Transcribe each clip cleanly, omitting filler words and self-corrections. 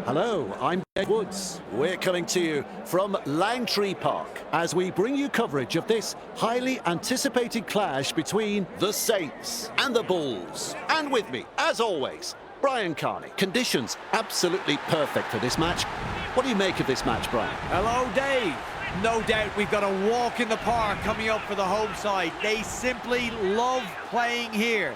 Hello, I'm Ed Woods. We're coming to you from Langtree Park as we bring you coverage of this highly anticipated clash between the Saints and the Bulls. And with me, as always, Brian Carney. Conditions absolutely perfect for this match. What do you make of this match, Brian? Hello, Dave. No doubt we've got a walk in the park coming up for the home side. They simply love playing here.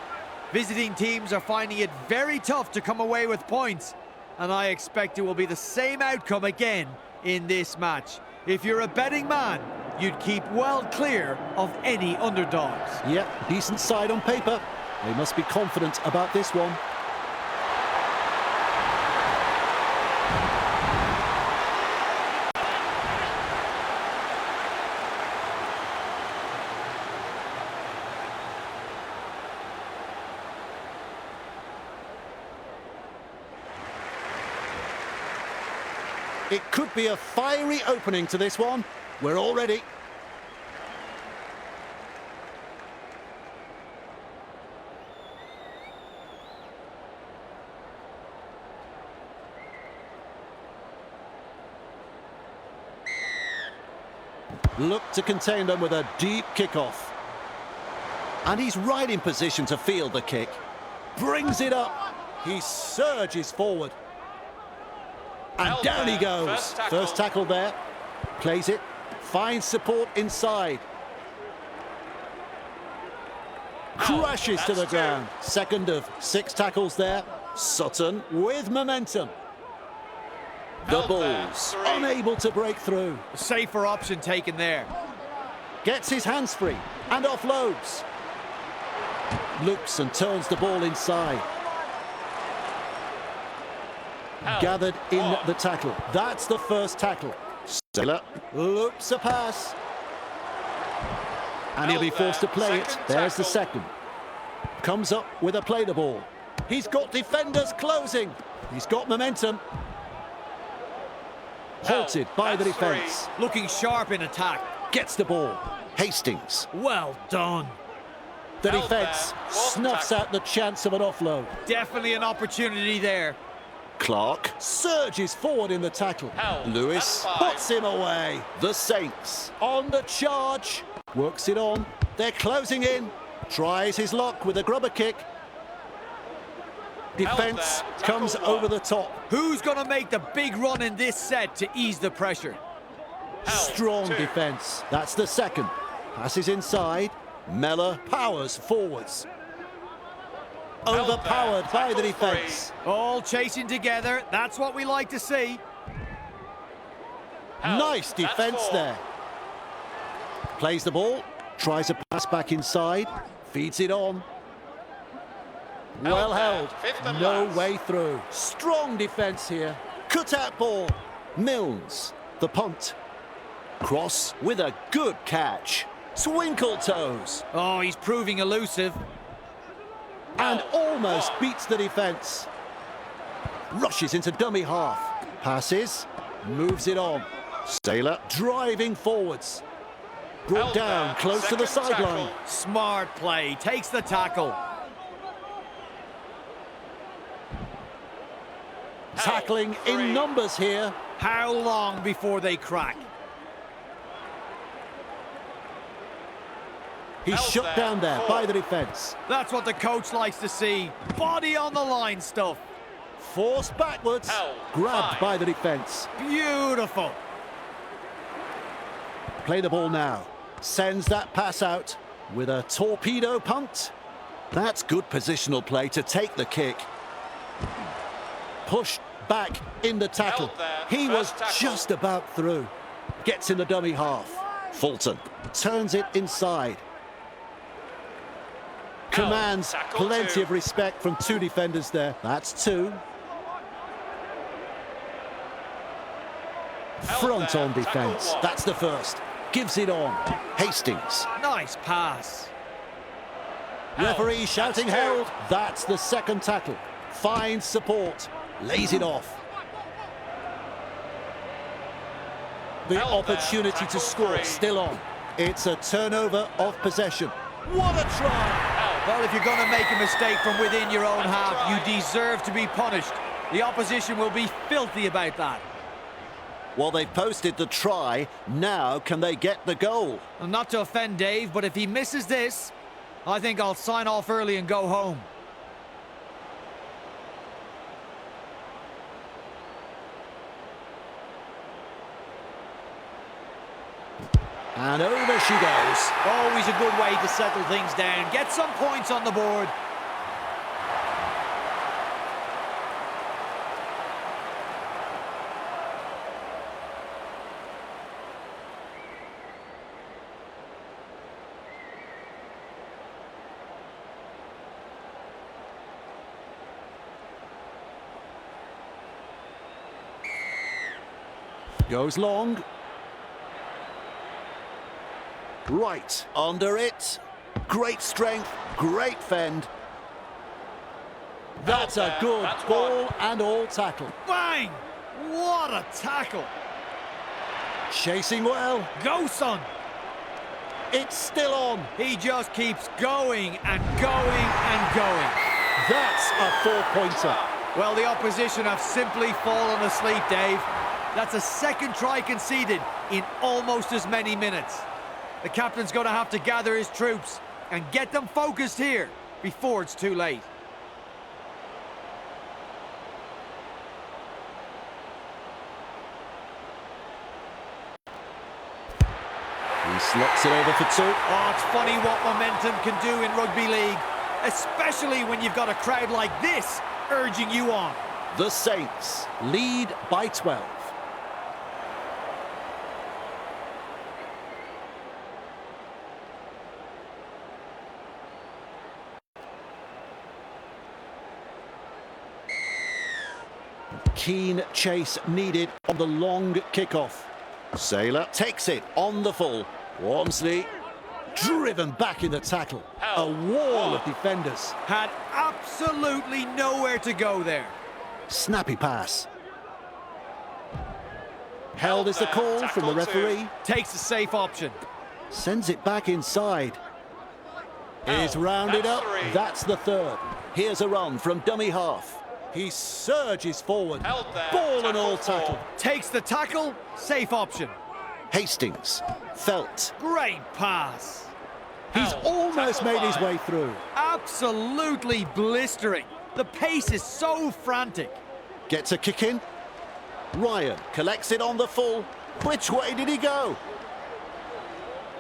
Visiting teams are finding it very tough to come away with points, and I expect it will be the same outcome again in this match. If you're a betting man, you'd keep well clear of any underdogs. Yep, decent side on paper. They must be confident about this one. It could be a fiery opening to this one. We're all ready. Look to contain them with a deep kickoff. And he's right in position to field the kick. Brings it up. He surges forward. And down he goes. First tackle there. Plays it. Finds support inside. Crashes to the ground. Second of 6 tackles there. Sutton with momentum. The Bulls unable to break through. Safer option taken there. Gets his hands free and offloads. Looks and turns the ball inside. Gathered in the tackle. That's the first tackle. Sailor loops a pass. And he'll be forced to play it. There's the second. Comes up with a play the ball. He's got defenders closing. He's got momentum. Halted by the defence. Looking sharp in attack. Gets the ball. Hastings. Well done. The defence snuffs out the chance of an offload. Definitely an opportunity there. Clark surges forward in the tackle. Lewis puts him away. The Saints on the charge. Works it on. They're closing in. Tries his luck with a grubber kick. Defence comes over the top. Who's going to make the big run in this set to ease the pressure? Strong defence. That's the second. Passes inside. Mellor powers forwards. Overpowered by the defence. All chasing together. That's what we like to see. Nice defence there. Plays the ball. Tries a pass back inside. Feeds it on. Well held. No way through. Strong defence here. Cut out ball. Milnes. The punt. Cross with a good catch. Twinkle toes. Oh, he's proving elusive. And almost beats the defence. Rushes into dummy half. Passes. Moves it on. Sailor driving forwards. Brought down close to the sideline. Smart play. Takes the tackle. Tackling in numbers here. How long before they crack? He's shut down there by the defence. That's what the coach likes to see. Body on the line stuff. Forced backwards. Grabbed by the defence. Beautiful. Play the ball now. Sends that pass out with a torpedo punt. That's good positional play to take the kick. Pushed back in the tackle. He was just about through. Gets in the dummy half. Fulton turns it inside. Commands plenty of respect from 2 defenders there. That's 2. Front on defence. That's the first. Gives it on. Hastings. Nice pass. Referee shouting held. That's the second tackle. Finds support. Lays it off. The opportunity to score still on. It's a turnover of possession. What a try! Well, if you're going to make a mistake from within your own half, you deserve to be punished. The opposition will be filthy about that. Well, they've posted the try. Now can they get the goal? And not to offend Dave, but if he misses this, I think I'll sign off early and go home. And over she goes. Always a good way to settle things down. Get some points on the board. Goes long. Right, under it. Great strength, great fend. That's a good ball and all tackle. Bang! What a tackle! Chasing well. Go, son! It's still on. He just keeps going and going and going. That's a four-pointer. Well, the opposition have simply fallen asleep, Dave. That's a second try conceded in almost as many minutes. The captain's going to have to gather his troops and get them focused here before it's too late. He slots it over for two. Oh, it's funny what momentum can do in rugby league, especially when you've got a crowd like this urging you on. The Saints lead by 12. Keen chase needed on the long kickoff. Sailor takes it on the full. Walmsley driven back in the tackle. A wall of defenders. Had absolutely nowhere to go there. Snappy pass. Held is the call from the referee. Takes a safe option. Sends it back inside. Is rounded up. That's the third. Here's a run from dummy half. He surges forward. Ball and all tackle. Takes the tackle. Safe option. Hastings. Felt. Great pass. He's almost made his way through. Absolutely blistering. The pace is so frantic. Gets a kick in. Ryan collects it on the full. Which way did he go?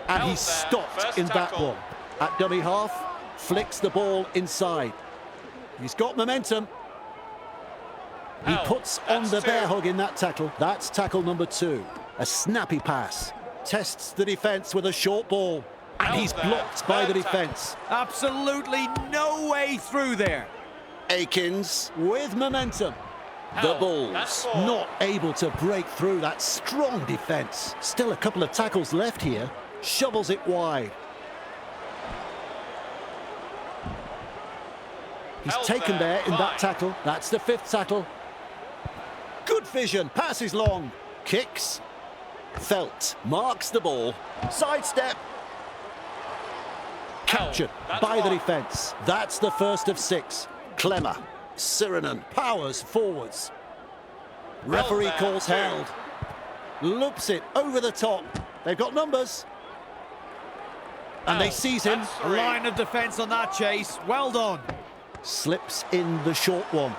And he stopped in that one. At dummy half, flicks the ball inside. He's got momentum. He puts on the bear hug in that tackle. That's tackle number 2. A snappy pass. Tests the defence with a short ball. And he's blocked by the defence. Absolutely no way through there. Akins with momentum. The Bulls not able to break through that strong defence. Still a couple of tackles left here. Shovels it wide. He's taken there in that tackle. That's the 5th tackle. Good vision. Passes long. Kicks. Felt marks the ball. Sidestep. Captured by the defence. That's the first of 6. Clemmer. Sirenen powers forwards. Referee calls held. Loops it over the top. They've got numbers. And they seize him. A line of defence on that chase. Well done. Slips in the short one.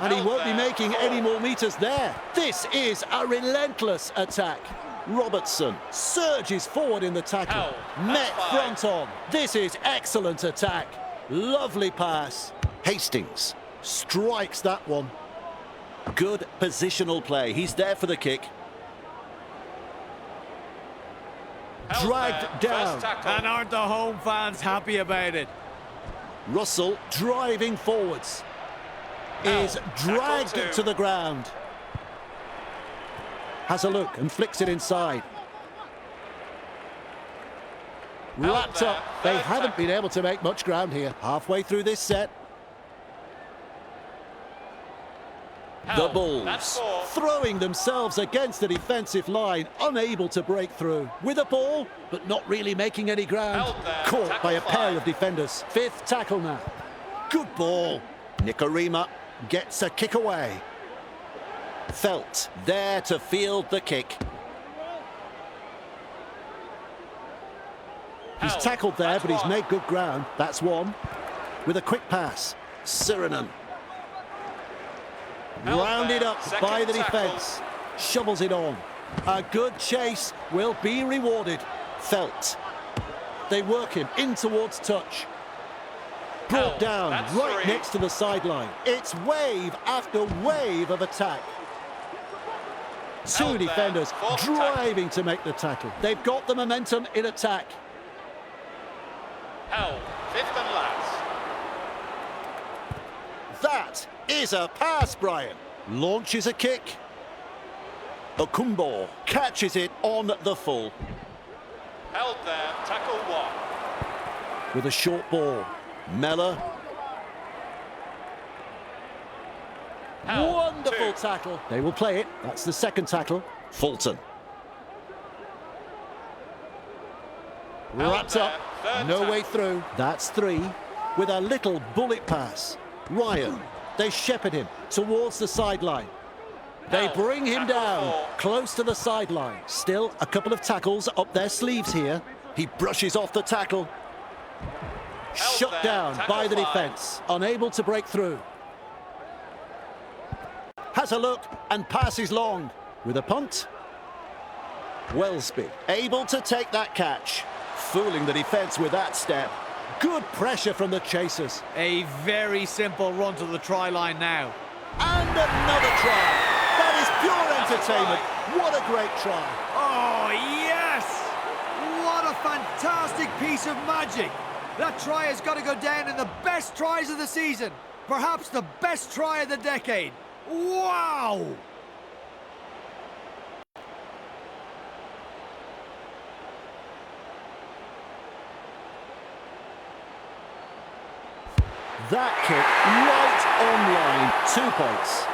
And he won't be making any more meters there. This is a relentless attack. Robertson surges forward in the tackle. Met front on. This is excellent attack. Lovely pass. Hastings strikes that one. Good positional play. He's there for the kick. Dragged down. And aren't the home fans happy about it? Russell driving forwards. Is dragged to the ground. Has a look and flicks it inside. Wrapped up. They haven't been able to make much ground here. Halfway through this set. The Bulls throwing themselves against the defensive line, unable to break through. With a ball, but not really making any ground. Caught by a pair of defenders. 5th tackle now. Good ball. Nikorima gets a kick away. Felt there to field the kick. He's tackled there, but he's made good ground. That's one. With a quick pass. Sirinen. Rounded up by the defence. Shovels it on. A good chase will be rewarded. Felt. They work him in towards touch. Brought down right next to the sideline. It's wave after wave of attack. Two defenders driving to make the tackle. They've got the momentum in attack. Held, fifth and last. That is a pass, Brian. Launches a kick. Okumbo catches it on the full. Held there, tackle one. With a short ball. Mellor. Held, Wonderful two. tackle. They will play it. That's the second tackle. Fulton. Wrapped up. No way through. That's three. With a little bullet pass. Ryan. They shepherd him towards the sideline. They bring him down close to the sideline. Still a couple of tackles up their sleeves here. He brushes off the tackle. Shut down by the defence. Unable to break through. Has a look and passes long. With a punt. Wellesby able to take that catch. Fooling the defence with that step. Good pressure from the chasers. A very simple run to the try line now. And another try. That is pure entertainment. What a great try. Oh, yes! What a fantastic piece of magic. That try has got to go down in the best tries of the season. Perhaps the best try of the decade. Wow! That kick right on line. 2 points.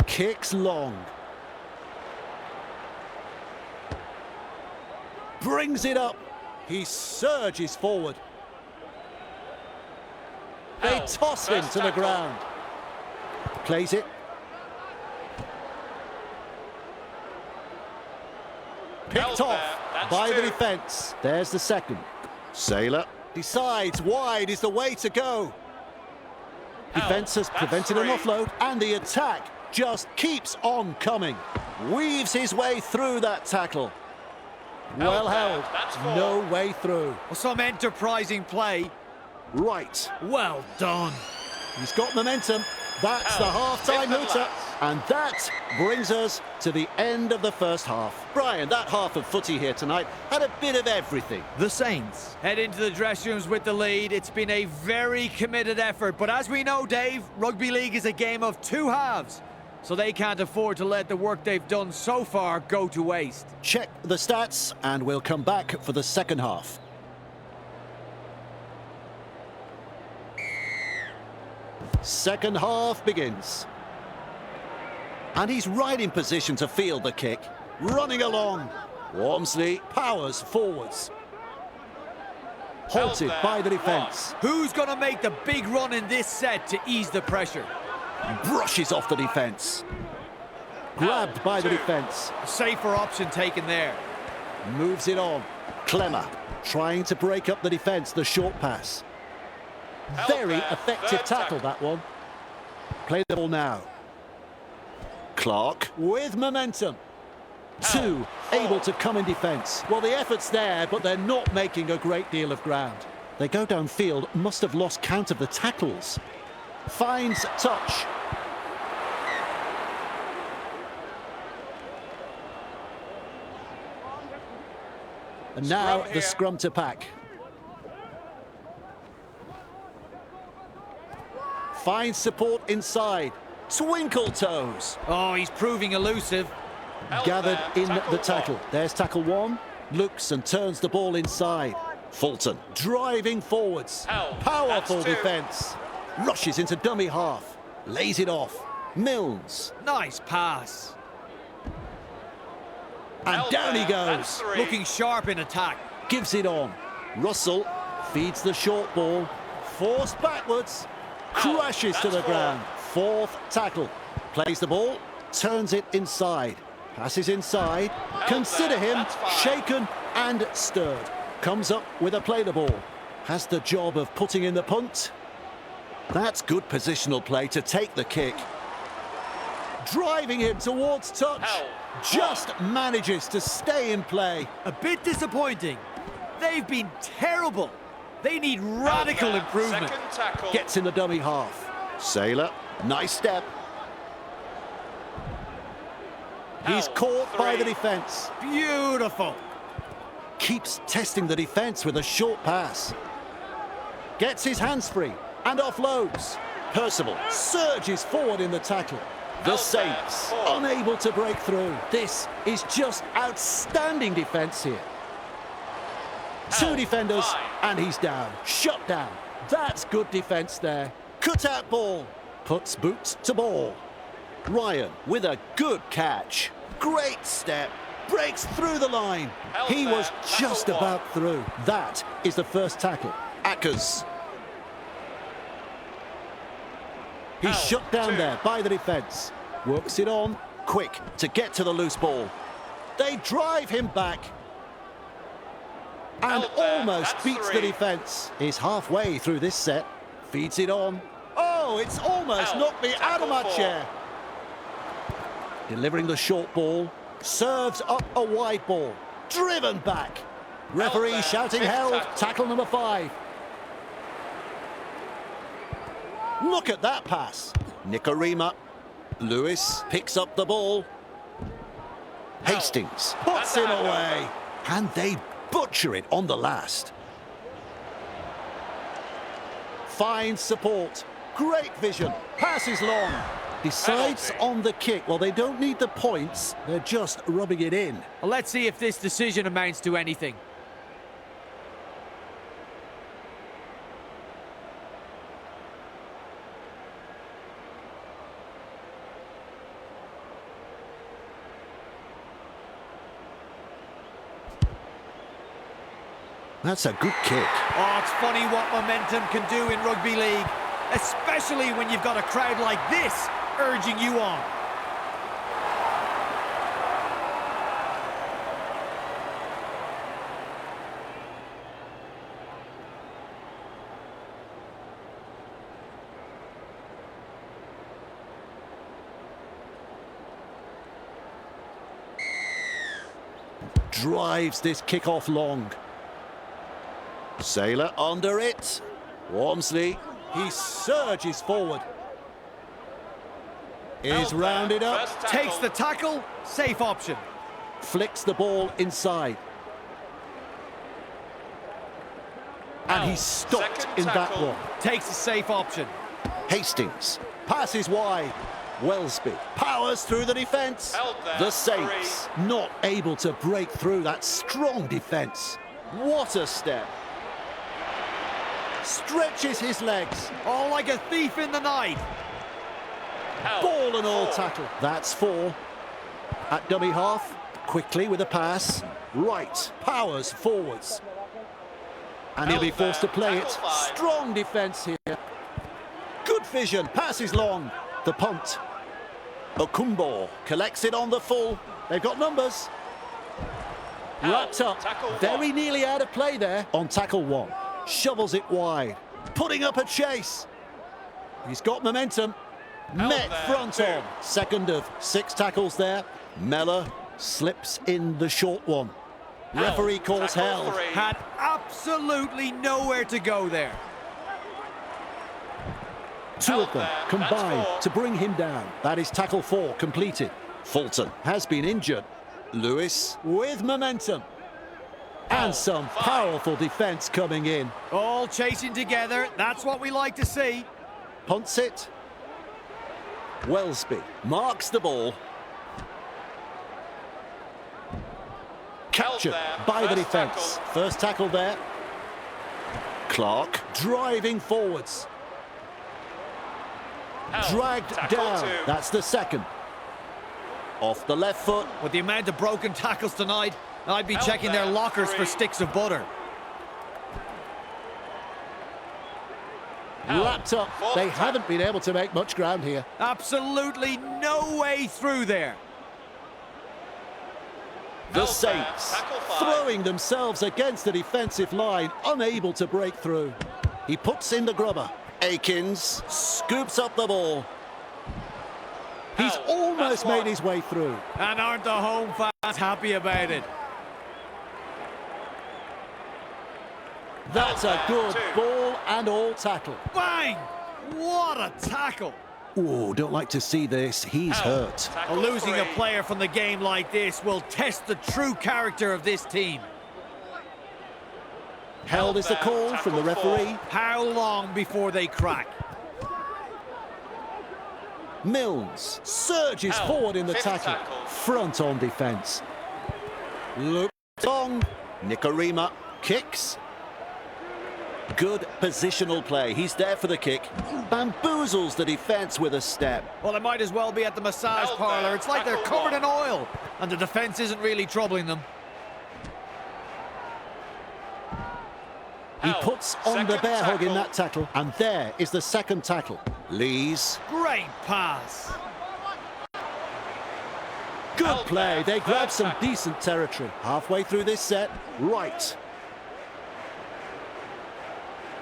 Kicks long. Brings it up. He surges forward. They toss him to the ground. Plays it. Picked off by the defence. There's the second. Sailor decides wide is the way to go. Defence has prevented an offload, and the attack just keeps on coming. Weaves his way through that tackle. Well held. No way through. Some enterprising play. Right. Well done. He's got momentum. That's the half-time hooter. And that brings us to the end of the first half. Brian, that half of footy here tonight had a bit of everything. The Saints head into the dressing rooms with the lead. It's been a very committed effort. But as we know, Dave, rugby league is a game of two halves. So they can't afford to let the work they've done so far go to waste. Check the stats and we'll come back for the second half. Second half begins. And he's right in position to field the kick. Running along. Walmsley powers forwards. Halted by the defence. Who's going to make the big run in this set to ease the pressure? Brushes off the defence. Grabbed by the defence. Safer option taken there. Moves it on. Clemmer trying to break up the defence, the short pass. Very effective tackle, that one. Play the ball now. Clark with momentum. Two able to come in defence. Well, the effort's there, but they're not making a great deal of ground. They go downfield, must have lost count of the tackles. Finds touch. And now the scrum to pack. Finds support inside. Twinkle toes. Oh, he's proving elusive. Held gathered there, in tackle the one. tackle. There's tackle one. Looks and turns the ball inside. Fulton driving forwards. Held. Powerful That's two. defence. Rushes into dummy half. Lays it off. Milnes. Nice pass. And Held down he there. goes. That's three. Looking sharp in attack. Gives it on. Russell feeds the short ball. Forced backwards. Held. Crashes to That's the four. ground. Fourth tackle. Plays the ball. Turns it inside. Passes inside. Consider there. him That's five. shaken and stirred. Comes up with a play the ball. Has the job of putting in the punt. That's good positional play to take the kick. Driving him towards touch. Held. Just manages to stay in play. A bit disappointing. They've been terrible. They need radical Held there. improvement. Second tackle. Gets in the dummy half. Sailor, nice step. He's Held. caught by the Three. defence. Beautiful. Keeps testing the defence with a short pass. Gets his hands free and offloads. Percival surges forward in the tackle. The Held there. Saints Four. unable to break through. This is just outstanding defence here. Two Held. defenders Five. and he's down. Shut down. That's good defence there. Cut out ball. Puts boots to ball. Ryan with a good catch. Great step. Breaks through the line. Held He there. was Tackle just one. about through. That is the first tackle. Ackers. He's Held. shut down Two. there by the defence. Works it on. Quick to get to the loose ball. They drive him back. And Held there. almost That's beats the three. defence. He's halfway through this set. Feeds it on. Oh, it's almost Held. knocked me out of my Tackle four. chair. Delivering the short ball. Serves up a wide ball. Driven back. Referee there. shouting Fifth held. tackle. Tackle number 5. Look at that pass. Nicarima. Lewis picks up the ball. Hastings puts That's him a away. handover. And they butcher it on the last. Finds support. Great vision. Passes long. Decides Penalty. on the kick. Well, they don't need the points. They're just rubbing it in. Well, let's see if this decision amounts to anything. That's a good kick. Oh, it's funny what momentum can do in rugby league, especially when you've got a crowd like this urging you on. Drives this kick off long. Sailor under it. Walmsley, he surges forward. Is Held there. rounded up. First tackle. Takes the tackle, safe option. Flicks the ball inside. And he's stopped Second in that tackle. one. Takes a safe option. Hastings passes wide. Wellesby powers through the defence. Held there. The Saints not able to break through that strong defence. What a step. Stretches his legs. Oh, like a thief in the night. Held. Ball and all Four. tackle. That's 4. At dummy half, quickly with a pass. Right, powers forwards. And he'll be Held forced to there. play it. Tackle 5. Strong defence here. Good vision, passes long. The punt. Okumbo collects it on the full. They've got numbers. Held. Wrapped up. Tackle Very one. nearly out of play there on tackle 1. Shovels it wide. Putting up a chase. He's got momentum. Held Met there, front 2. on. Second of 6 tackles there. Mellor slips in the short one. Held. Referee calls Tackle held. 3. Had absolutely nowhere to go there. 2 Held of them there. That's combined 4. to bring him down. That is tackle 4 completed. Fulton has been injured. Lewis with momentum. And Held. some 5. powerful defence coming in. All chasing together. That's what we like to see. Punts it. Wellesby marks the ball. Captured there. by the First defence. First tackle there. Clark driving forwards. Held. Dragged Tackle down. 2. That's the second. Off the left foot. With the amount of broken tackles tonight, I'd be Held checking their there. lockers 3. for sticks of butter. Held. Lapped up. Fourth They tackle. haven't been able to make much ground here. Absolutely no way through there. The Held there. Saints Tackle 5. throwing themselves against the defensive line, unable to break through. He puts in the grubber. Akins scoops up the ball. He's Held. almost That's 1. made his way through. And aren't the home fans happy about it? That's a Held good there. 2. ball and all tackle. Bang! What a tackle! Oh, don't like to see this. He's Held. hurt. Tackle Losing 3. a player from the game like this will test the true character of this team. Held is the there. call from the Tackle 4. referee. How long before they crack? Mills surges Held. forward in the Fifth tackle. tackle. Front on defence. Look long. Nicarima kicks. Good positional play. He's there for the kick. Bamboozles the defence with a step. Well, it might as well be at the massage Held parlour. there. It's like they're Tackle covered 1. in oil, and the defence isn't really troubling them. He Held. puts on the Second bear hug in tackle. that tackle. And there is the second tackle. Lees. Great pass. Good Held play. there. They grab Third some tackle. decent territory. Halfway through this set. Right.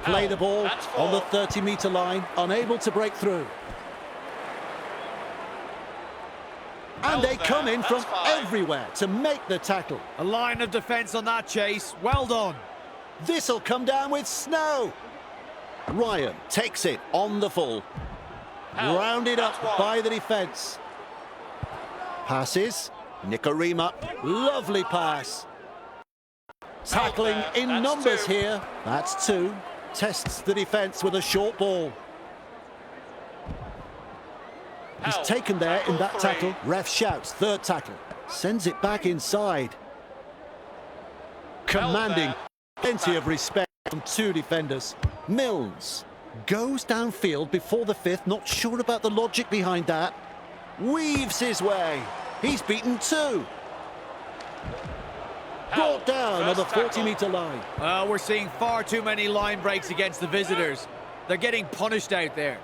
Play Held. the ball That's on the 4. 30-metre line. Unable to break through. And Held they there. come in from That's 5. everywhere to make the tackle. A line of defence on that chase. Well done. This'll come down with snow. Ryan takes it on the full. Held. Rounded up That's 1. by the defence. Passes. Nicarima. Lovely pass. Tackling there. in That's numbers 2. here. That's 2. Tests the defence with a short ball. He's Held. taken there in that 3. tackle. Ref shouts, third tackle. Sends it back inside. Commanding there. plenty of respect from 2 defenders. Mills goes downfield before the 5th. Not sure about the logic behind that. Weaves his way. He's beaten 2. Brought Held. down on the First tackle. 40-metre line. Well, we're seeing far too many line breaks against the visitors. They're getting punished out there.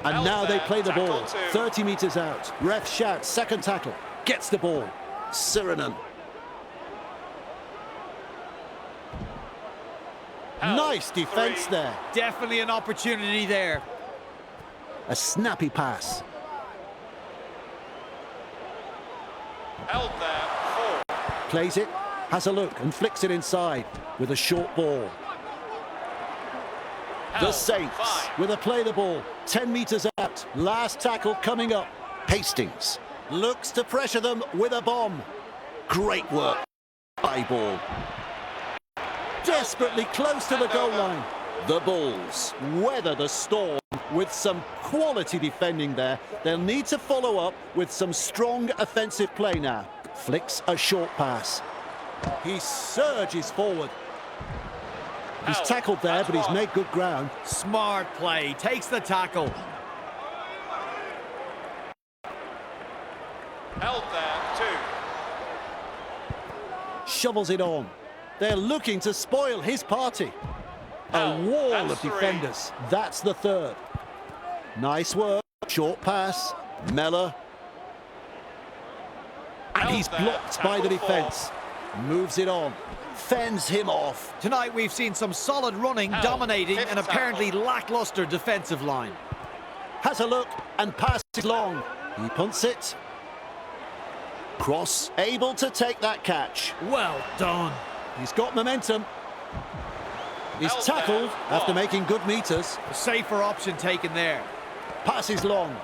And Held now they there. play the Tackle ball. 2. 30 metres out. Ref shouts, second tackle. Gets the ball. Sirenen. Held. Nice defence 3. there. Definitely an opportunity there. A snappy pass. Held there. 4. Plays it, has a look and flicks it inside with a short ball. The Held. Saints 5. with a play the ball. 10 metres out. Last tackle coming up. Hastings looks to pressure them with a bomb. Great work. High ball. Desperately close to the goal line. The Bulls weather the storm with some quality defending there. They'll need to follow up with some strong offensive play now. Flicks a short pass. He surges forward. He's Held. tackled there, That's but he's 1. made good ground. Smart play. Takes the tackle. Held there. 2. Shovels it on. They're looking to spoil his party. A Held. wall That's of 3. defenders. That's the third. Nice work. Short pass. Meller. And Held he's there. blocked by the Tackle 4. defence. Moves it on. Fends him off. Tonight we've seen some solid running, Held. dominating Fifth an apparently tackle. lackluster defensive line. Has a look and passes long. He punts it. Cross. Able to take that catch. Well done. He's got momentum. He's Held tackled there. after 1. making good meters. A safer option taken there. Passes long.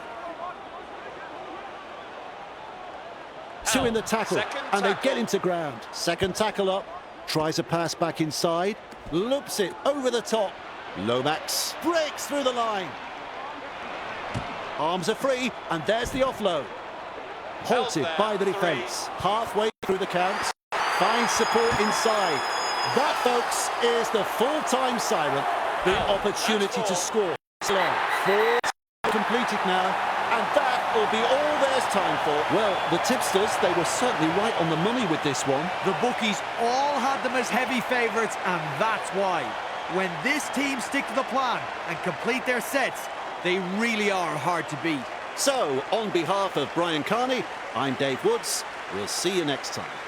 2 in the tackle, Second and they tackle. get into ground. Second tackle up. Tries a pass back inside. Loops it over the top. Lomax breaks through the line. Arms are free, and there's the offload. halted by the defence. Halfway through the count, finds support inside. That, folks, is the full-time siren. The opportunity to score. 4 completed now, and that will be all there's time for. Well, the tipsters, they were certainly right on the money with this one. The bookies all had them as heavy favourites, and that's why. When this team stick to the plan and complete their sets, they really are hard to beat. So, on behalf of Brian Carney, I'm Dave Woods. We'll see you next time.